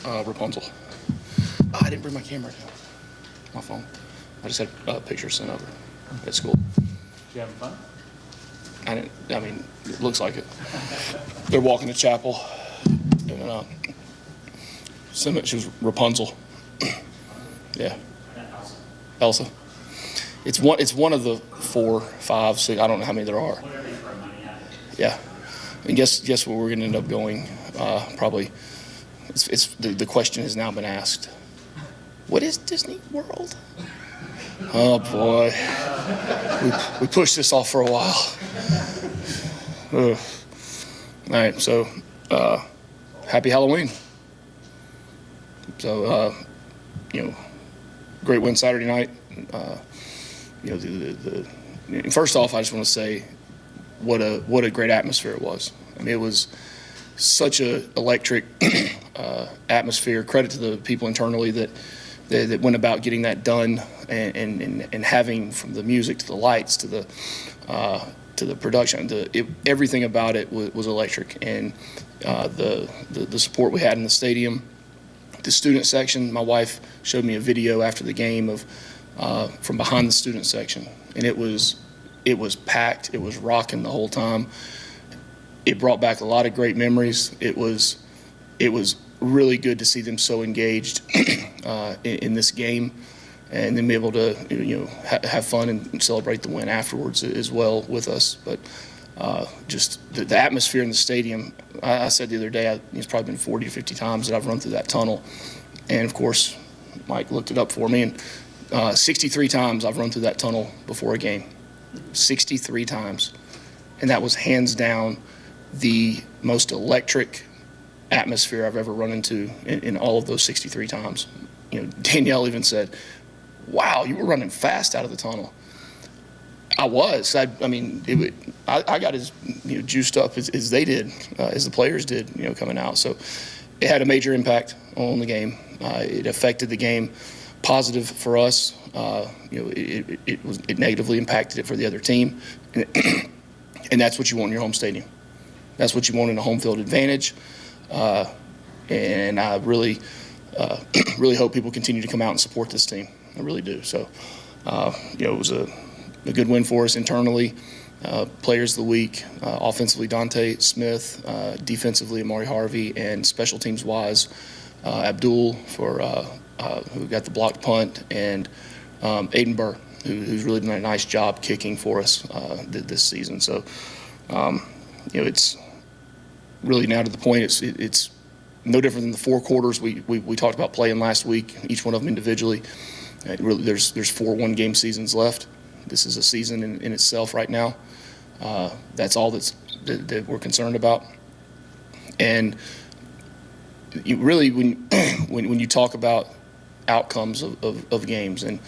Rapunzel. Oh, I didn't bring my camera down. My phone. I just had pictures sent over at school. You having fun? I mean, it looks like it. They're walking to chapel, and she was Rapunzel. Yeah. Elsa. It's one of the 4, 5, 6. I don't know how many there are. Yeah. And guess where we're going to end up going? Probably. It's the question has now been asked. What is Disney World? Oh boy, we pushed this off for a while. Ugh. All right, so happy Halloween. So great win Saturday night. First off, I just want to say what a great atmosphere it was. I mean, it was such a electric atmosphere. Credit to the people internally that went about getting that done and having, from the music to the lights to the production, everything about it was electric. And the support we had in the stadium, the student section. My wife showed me a video after the game of from behind the student section, and it was packed. It was rocking the whole time. It brought back a lot of great memories. It was really good to see them so engaged in this game, and then be able to have fun and celebrate the win afterwards as well with us. But just the atmosphere in the stadium. I said the other day, it's probably been 40 or 50 times that I've run through that tunnel, and of course Mike looked it up for me, and 63 times I've run through that tunnel before a game. 63 times, and that was hands down the most electric atmosphere I've ever run into in all of those 63 times. Danielle even said, "Wow, you were running fast out of the tunnel." I was. I got as juiced up as they did, as the players did, coming out. So it had a major impact on the game. It affected the game positive for us. It negatively impacted it for the other team, and that's what you want in your home stadium. That's what you want in a home field advantage. And I really hope people continue to come out and support this team. I really do. So, it was a good win for us internally. Players of the week, offensively Dante Smith, defensively Amari Harvey, and special teams wise Abdul for who got the blocked punt, and Aiden Burr, who's really done a nice job kicking for us this season. So, it's really now to the point. It's no different than the 4 quarters we talked about playing last week. Each one of them individually. Really, there's 4 one-game seasons left. This is a season in itself right now. That's all that we're concerned about. And you really, when you talk about outcomes of games, and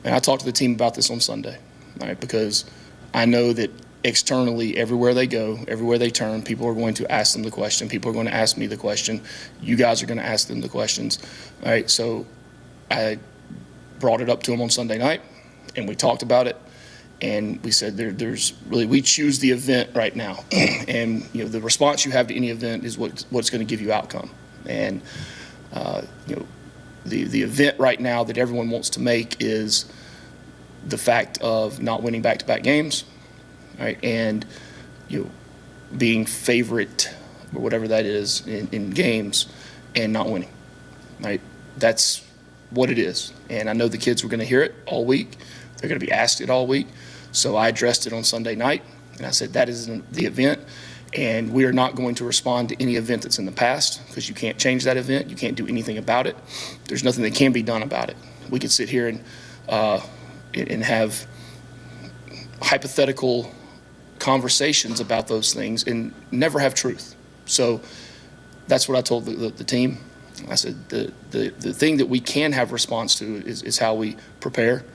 I talked to the team about this on Sunday, right? Because I know that externally, everywhere they go, everywhere they turn, people are going to ask them the question. People are going to ask me the question. You guys are going to ask them the questions. All right, so I brought it up to them on Sunday night, and we talked about it, and we said there's really, we choose the event right now, and the response you have to any event is what's going to give you outcome. And the event right now that everyone wants to make is the fact of not winning back-to-back games. Right, and being favorite or whatever that is in games and not winning. Right, that's what it is. And I know the kids were going to hear it all week. They're going to be asked it all week. So I addressed it on Sunday night, and I said that is the event, and we are not going to respond to any event that's in the past, because you can't change that event. You can't do anything about it. There's nothing that can be done about it. We could sit here and have hypothetical conversations about those things and never have truth. So that's what I told the team. I said the thing that we can have response to is how we prepare.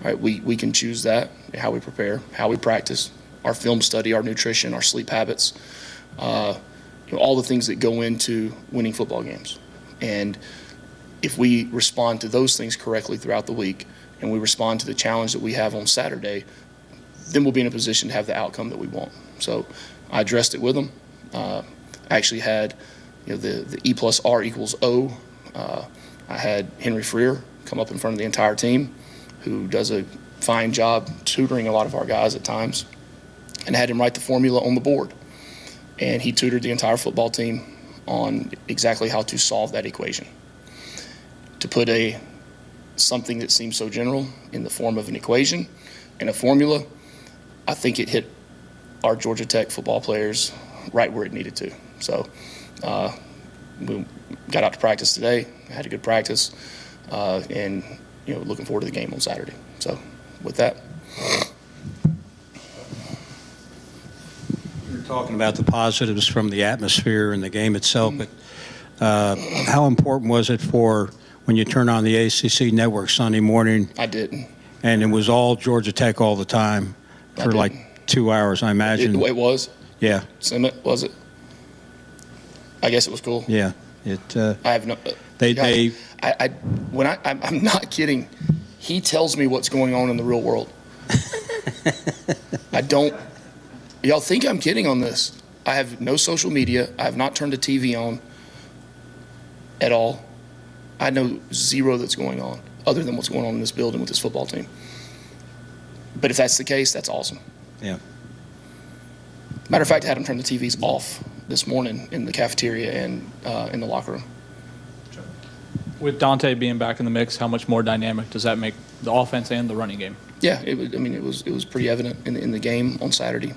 Right, we can choose that, how we prepare, how we practice, our film study, our nutrition, our sleep habits, all the things that go into winning football games. And if we respond to those things correctly throughout the week, and we respond to the challenge that we have on Saturday, then we'll be in a position to have the outcome that we want. So I addressed it with them. I actually had the E plus R equals O I had Henry Freer come up in front of the entire team, who does a fine job tutoring a lot of our guys at times, and had him write the formula on the board. And he tutored the entire football team on exactly how to solve that equation. To put something that seems so general in the form of an equation and a formula, I think it hit our Georgia Tech football players right where it needed to. So we got out to practice today, had a good practice, and looking forward to the game on Saturday. So with that. You're talking about the positives from the atmosphere and the game itself, but how important was it for when you turn on the ACC Network Sunday morning? I didn't. And it was all Georgia Tech all the time for like 2 hours, I imagine. It was? Yeah. Summit, was it? I guess it was cool. Yeah. I have no. I'm not kidding. He tells me what's going on in the real world. I don't. Y'all think I'm kidding on this? I have no social media. I have not turned the TV on at all. I know zero that's going on other than what's going on in this building with this football team. But if that's the case, that's awesome. Yeah. Matter of fact, I had them turn the TVs off this morning in the cafeteria and in the locker room. With Dante being back in the mix, how much more dynamic does that make the offense and the running game? Yeah, it was pretty evident in the game on Saturday.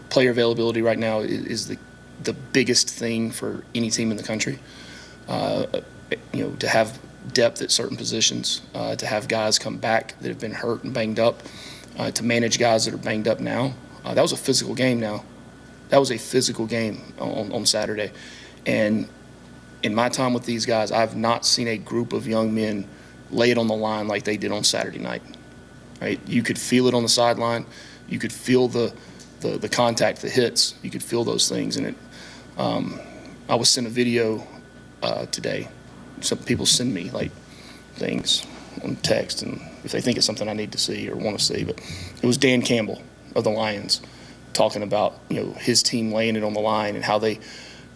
Player availability right now is the biggest thing for any team in the country. To have depth at certain positions, to have guys come back that have been hurt and banged up, to manage guys that are banged up now. That was a physical game now. That was a physical game on Saturday. And in my time with these guys, I've not seen a group of young men lay it on the line like they did on Saturday night. Right? You could feel it on the sideline. You could feel the contact, the hits. You could feel those things. And I was sent a video today. Some people send me like things on text, and if they think it's something I need to see or want to see, but it was Dan Campbell of the Lions talking about his team laying it on the line and how they,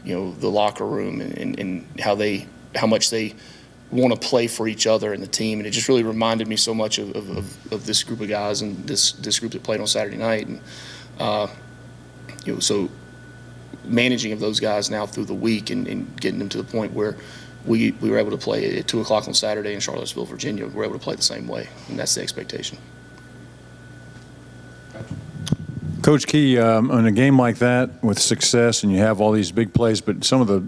the locker room and how much they want to play for each other and the team, and it just really reminded me so much of this group of guys and this group that played on Saturday night, and so managing of those guys now through the week and getting them to the point where we were able to play at 2 o'clock on Saturday in Charlottesville, Virginia. We're able to play the same way, and that's the expectation. Coach Key, in a game like that with success and you have all these big plays, but some of the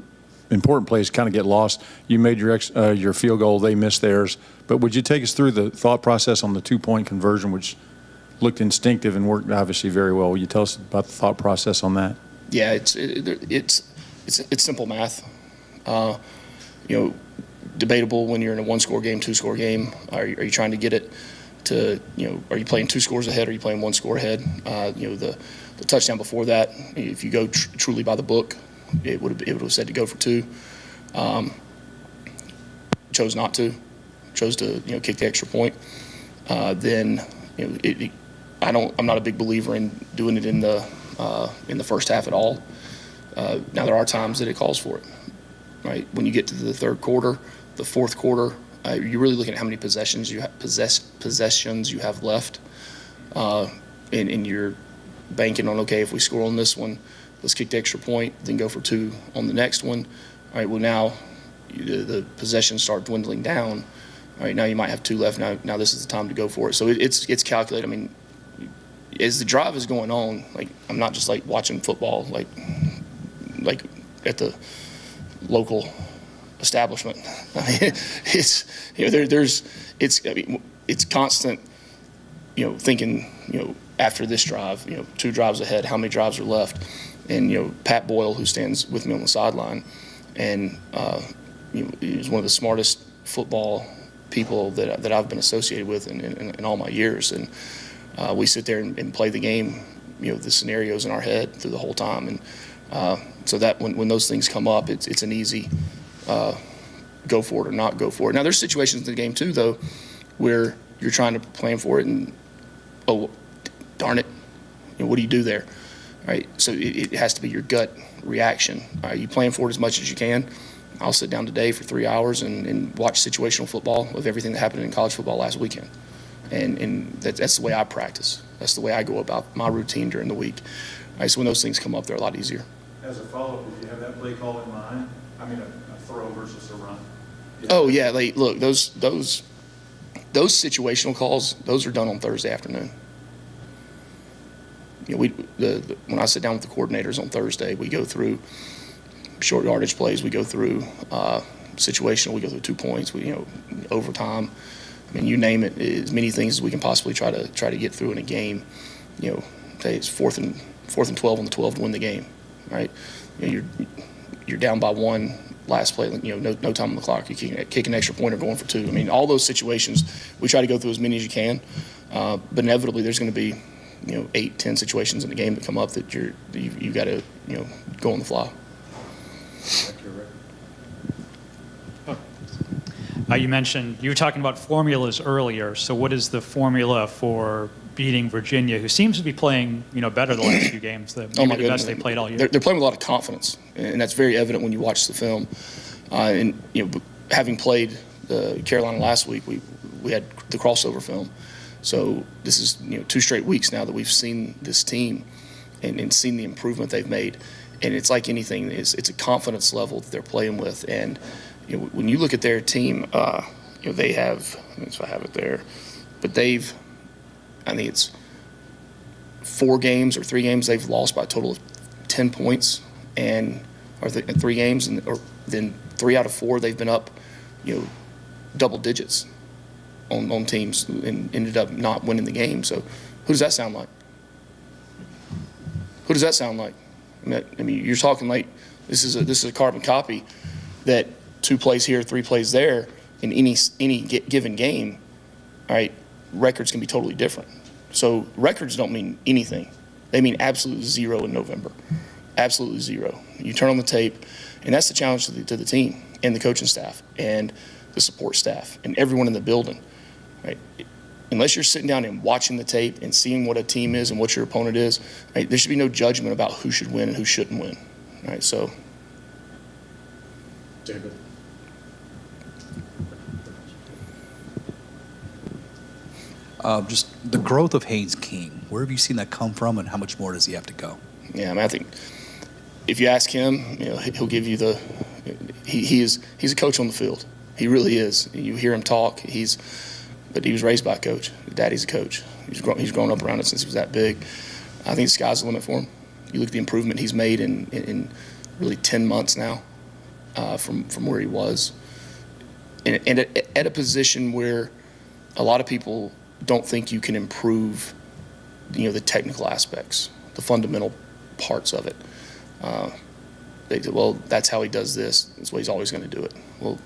important plays kind of get lost. You made your field goal, they missed theirs. But would you take us through the thought process on the 2-point conversion, which looked instinctive and worked obviously very well? Will you tell us about the thought process on that? Yeah, it's simple math. Debatable when you're in a 1-score game, 2-score game. Are you trying to get it to, are you playing 2 scores ahead or are you playing 1 score ahead? The touchdown before that, if you go truly by the book, it would have said to go for 2. Chose not to. Chose to kick the extra point. Then I'm not a big believer in doing it in the first half at all. Now there are times that it calls for it. Right, when you get to the third quarter, the fourth quarter, you're really looking at how many possessions you have left, and you're banking on, okay, if we score on this one, let's kick the extra point, then go for 2 on the next one. All right, well now the possessions start dwindling down. All right, now you might have 2 left. Now this is the time to go for it. So it's calculated. I mean, as the drive is going on, like I'm not just like watching football like at the local establishment. I mean, it's constant, thinking, after this drive, 2 drives ahead, how many drives are left? And, Pat Boyle, who stands with me on the sideline, and, he's one of the smartest football people that I've been associated with in all my years. And we sit there and play the game, the scenarios in our head through the whole time. And so that when those things come up, it's an easy go for it or not go for it. Now, there's situations in the game, too, though, where you're trying to plan for it and, oh, darn it, what do you do there? All right, so it has to be your gut reaction. All right, you plan for it as much as you can, I'll sit down today for 3 hours and watch situational football of everything that happened in college football last weekend. And that's the way I practice. That's the way I go about my routine during the week. All right, so when those things come up, they're a lot easier. As a follow-up, if you have that play call in mind, I mean, a throw versus a run. Oh yeah, look, those situational calls, those are done on Thursday afternoon. You know, when I sit down with the coordinators on Thursday, we go through short yardage plays, we go through situational, we go through 2 points, overtime. I mean, you name it, as many things as we can possibly try to get through in a game. You know, say it's fourth and 12 on the 12 to win the game, right? You know, you're down by 1. Last play, no time on the clock. You kick an extra point or going for 2. I mean, all those situations, we try to go through as many as you can. But inevitably, there's going to be, 8, 10 situations in the game that come up that you got to, go on the fly. You mentioned, you were talking about formulas earlier. So what is the formula for beating Virginia, who seems to be playing, better the last few games? Maybe Oh my the goodness, best they played all year. They're playing with a lot of confidence, and that's very evident when you watch the film. And having played Carolina last week, we had the crossover film. So this is 2 straight weeks now that we've seen this team and seen the improvement they've made. And it's like anything, it's a confidence level that they're playing with. And when you look at their team, they have, if I have it there, but I think it's 4 games or 3 games they've lost by a total of 10 points, in 3 games, or then 3 out of 4 they've been up, double digits on teams and ended up not winning the game. So who does that sound like? Who does that sound like? I mean, you're talking like this is a carbon copy that 2 plays here, 3 plays there in any given game. All right, records can be totally different. So records don't mean anything. They mean absolute 0 in November. Absolutely 0. You turn on the tape, and that's the challenge to the team and the coaching staff and the support staff and everyone in the building. Right? Unless you're sitting down and watching the tape and seeing what a team is and what your opponent is, right, there should be no judgment about who should win and who shouldn't win. Right? So. David. Just the growth of Haynes King. Where have you seen that come from, and how much more does he have to go? Yeah, I mean, I think if you ask him, he'll give you he's a coach on the field. He really is. You hear him talk. But he was raised by a coach. His daddy's a coach. He's grown up around it since he was that big. I think the sky's the limit for him. You look at the improvement he's made in really 10 months now from where he was, and at a position where a lot of people don't think you can improve, the technical aspects, the fundamental parts of it. They say, well, that's how he does this. That's the way he's always going to do it. Well,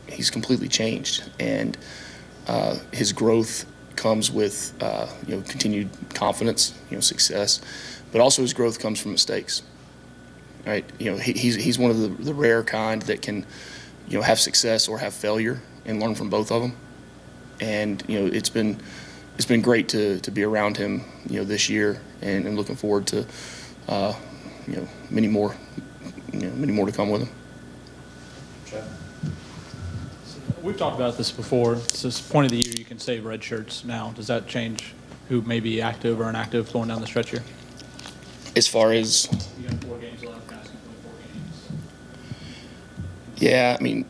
he's completely changed, and his growth comes with continued confidence, success, but also his growth comes from mistakes. Right? He's one of the rare kind that can have success or have failure and learn from both of them. And it's been great to be around him this year, and looking forward to many more to come with him. We've talked about this before. It's this point of the year you can say red shirts now. Does that change who may be active or inactive going down the stretch here? As far as You got 4 games left, guys can play 4 games. yeah, I mean,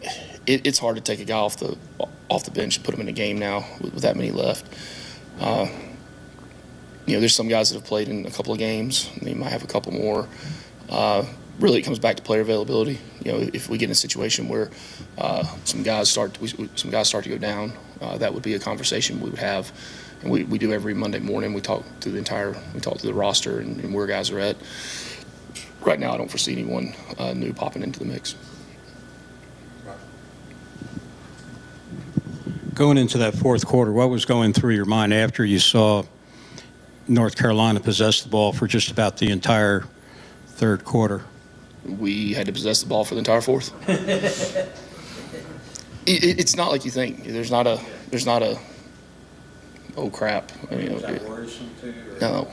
it's hard to take a guy off the bench and put him in a game now with that many left. There's some guys that have played in a couple of games. They might have a couple more. Really, it comes back to player availability. If we get in a situation where some guys start to go down, that would be a conversation we would have, and we do every Monday morning. We talk through the roster and where guys are at. Right now, I don't foresee anyone new popping into the mix. Going into that fourth quarter, what was going through your mind after you saw North Carolina possess the ball for just about the entire third quarter? We had to possess the ball for the entire fourth. It's not like you think. There's not a oh crap. I mean, Was that worrisome to you? no.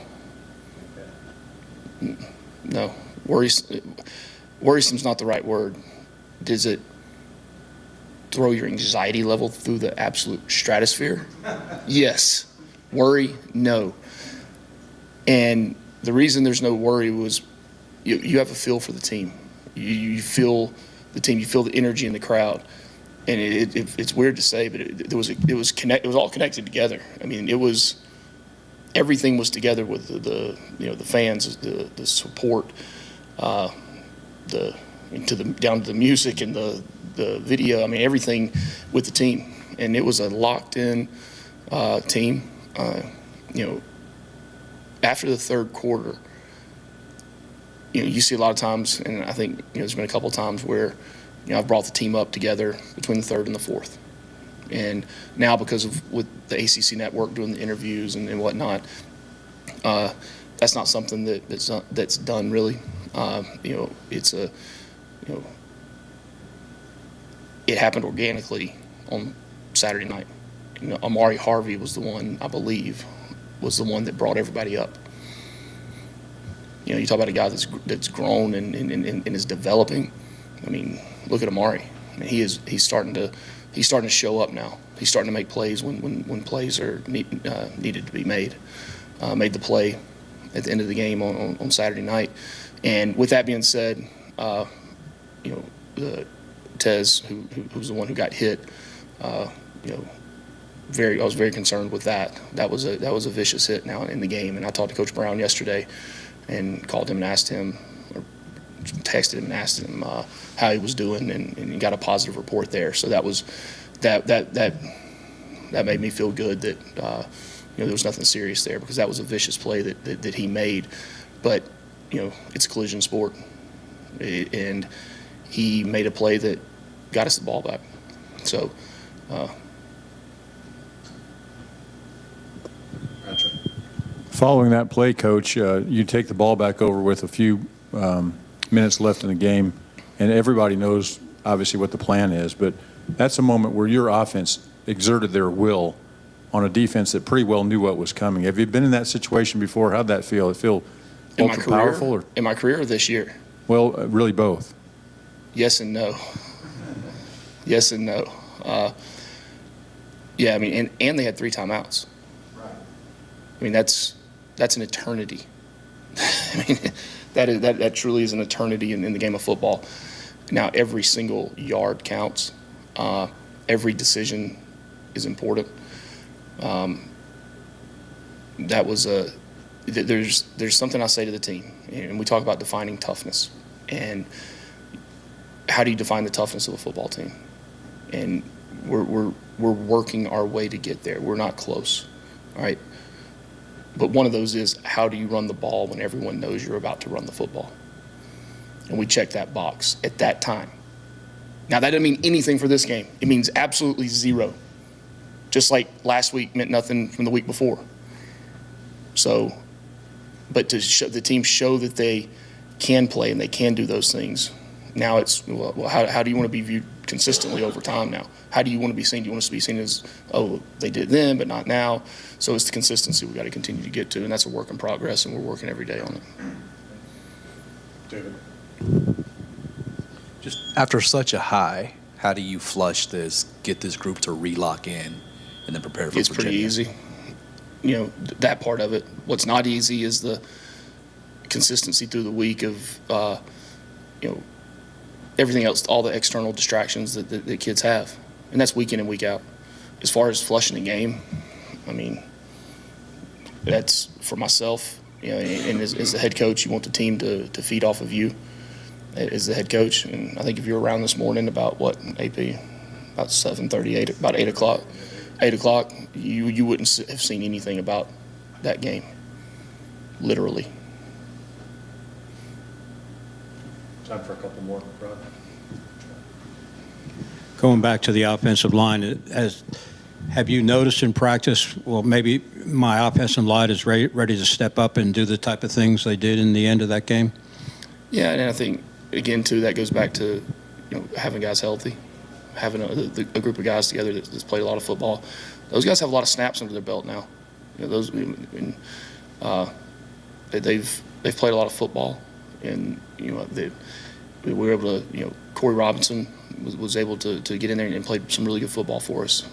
No. Worrisome's not the right word. Does it throw your anxiety level through the absolute stratosphere? Yes. Worry? No. And the reason there's no worry was you have a feel for the team. You feel the team. You feel the energy in the crowd. And it's weird to say, but it was all connected together. I mean, everything was together with the fans, the support, down to the music and the video. I mean, everything with the team, and it was a locked in team. After the third quarter, you see a lot of times, and I think there's been a couple of times where I've brought the team up together between the third and the fourth. And now because of with the ACC Network doing the interviews and whatnot, that's not something that's done really. It happened organically on Saturday night. Amari Harvey was the one, I believe, that brought everybody up. You talk about a guy that's grown and is developing. I mean, look at Amari. I mean, he's starting to show up now. He's starting to make plays when plays are needed to be made. Made the play at the end of the game on Saturday night. And with that being said, Tez, who's the one who got hit, I was very concerned with that. That was a vicious hit now in the game. And I talked to Coach Brown yesterday and called him and asked him, or texted him and asked him how he was doing, and got a positive report there. So that made me feel good that there was nothing serious there, because that was a vicious play that he made. But it's a collision sport, and he made a play that got us the ball back. So. Following that play, Coach, you take the ball back over with a few minutes left in the game, and everybody knows obviously what the plan is, but that's a moment where your offense exerted their will on a defense that pretty well knew what was coming. Have you been in that situation before? How'd that feel? It feel ultra powerful? Or? In my career or this year? Well, really both. Yes and no. Yes and no. Yeah, I mean, and they had 3 timeouts. Right. I mean, that's an eternity. I mean, that truly is an eternity in the game of football. Now, every single yard counts. Every decision is important. There's something I say to the team, and we talk about defining toughness. And how do you define the toughness of a football team? And we're working our way to get there. We're not close, all right? But one of those is, how do you run the ball when everyone knows you're about to run the football? And we check that box at that time. Now, that doesn't mean anything for this game. It means absolutely zero. Just like last week meant nothing from the week before. So, but to show, the team show that they can play and they can do those things. Now it's, well, how do you want to be viewed consistently over time now? How do you want to be seen? Do you want us to be seen as, oh, they did then, but not now? So it's the consistency we've got to continue to get to, and that's a work in progress, and we're working every day on it. David. Just after such a high, how do you flush this, get this group to re-lock in, and then prepare for It's Virginia? pretty easy. That part of it. What's not easy is the consistency through the week of, everything else, all the external distractions that kids have. And that's week in and week out. As far as flushing a game, I mean, that's for myself, and as the head coach, you want the team to feed off of you as the head coach. And I think if you were around this morning about what, AP, about 7:30, about 8 o'clock, you wouldn't have seen anything about that game, literally. Time for a couple more, Rod. Going back to the offensive line, have you noticed in practice, well, maybe my offensive line is ready to step up and do the type of things they did in the end of that game? Yeah, and I think, again, too, that goes back to having guys healthy, having a group of guys together that's played a lot of football. Those guys have a lot of snaps under their belt now. They've played a lot of football, and we were able to, Corey Robinson was able to get in there and play some really good football for us,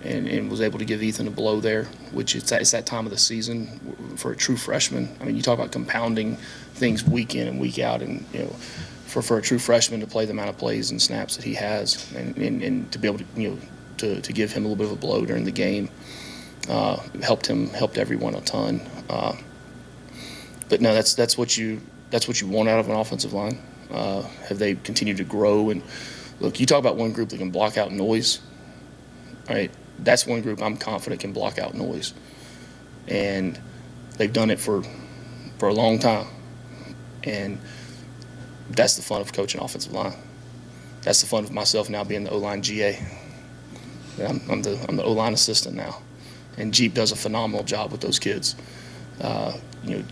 and was able to give Ethan a blow there, which it's that time of the season for a true freshman. I mean, you talk about compounding things week in and week out, and for a true freshman to play the amount of plays and snaps that he has, and to be able to to give him a little bit of a blow during the game, helped everyone a ton. But no, that's what you want out of an offensive line. Have they continued to grow? And look, you talk about one group that can block out noise, right? That's one group I'm confident can block out noise, and they've done it for a long time. And that's the fun of coaching offensive line. That's the fun of myself now being the O-line GA. I'm the O-line assistant now, and Jeep does a phenomenal job with those kids.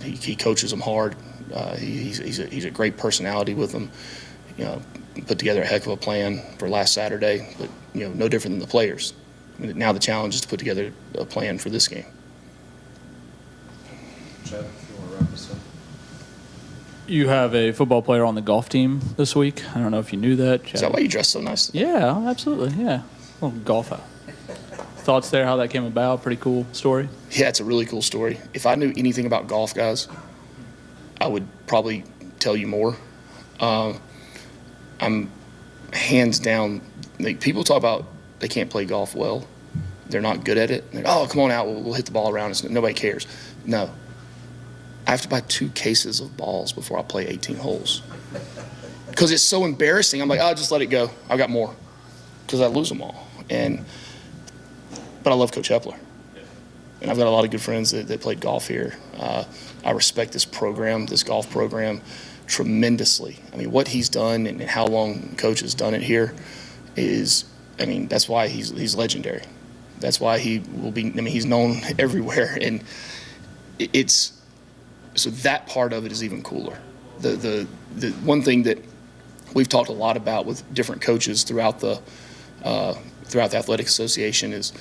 He coaches them hard. He's a great personality with them. Put together a heck of a plan for last Saturday, but no different than the players. I mean, now the challenge is to put together a plan for this game. Chad, if you want to wrap this up. You have a football player on the golf team this week. I don't know if you knew that. Is that why you dress so nice today? Yeah, absolutely. Yeah. Well, golf. Thoughts there, how that came about? Pretty cool story. Yeah, it's a really cool story. If I knew anything about golf, guys, I would probably tell you more. I'm hands down, like, people talk about they can't play golf well. They're not good at it. Like, oh, come on out, we'll hit the ball around. Nobody cares. No. I have to buy 2 cases of balls before I play 18 holes. Because it's so embarrassing. I'm like, oh, just let it go. I've got more. Because I lose them all. But I love Coach Hepler. And I've got a lot of good friends that played golf here. I respect this program, this golf program, tremendously. I mean, what he's done and how long Coach has done it here is, I mean, that's why he's legendary. That's why he will be, I mean, he's known everywhere. And so that part of it is even cooler. The one thing that we've talked a lot about with different coaches throughout the Athletic Association is,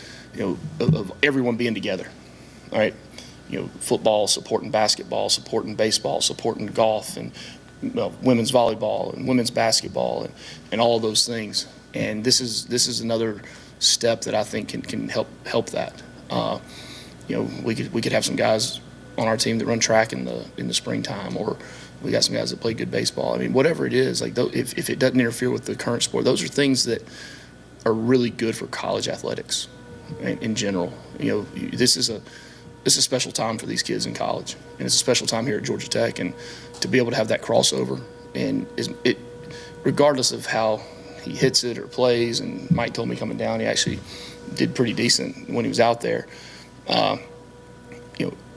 of everyone being together, all right? Football supporting basketball, supporting baseball, supporting golf, and women's volleyball and women's basketball, and all of those things. And this is another step that I think can help that. We could have some guys on our team that run track in the springtime, or we got some guys that play good baseball. I mean, whatever it is, like, if it doesn't interfere with the current sport, those are things that are really good for college athletics in general. This is a special time for these kids in college, and it's a special time here at Georgia Tech, and to be able to have that crossover, and regardless of how he hits it or plays, and Mike told me coming down, he actually did pretty decent when he was out there.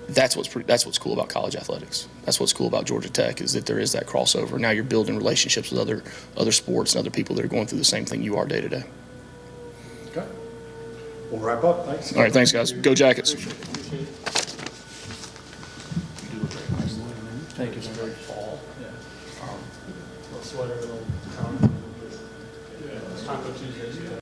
That's what's cool about college athletics. That's what's cool about Georgia Tech, is that there is that crossover. Now you're building relationships with other sports and other people that are going through the same thing you are day to day. Okay. We'll wrap up. Thanks. All right, thanks, guys. Go Jackets. Thank you. Very fall. Yeah. Little sweater, little Taco Tuesdays.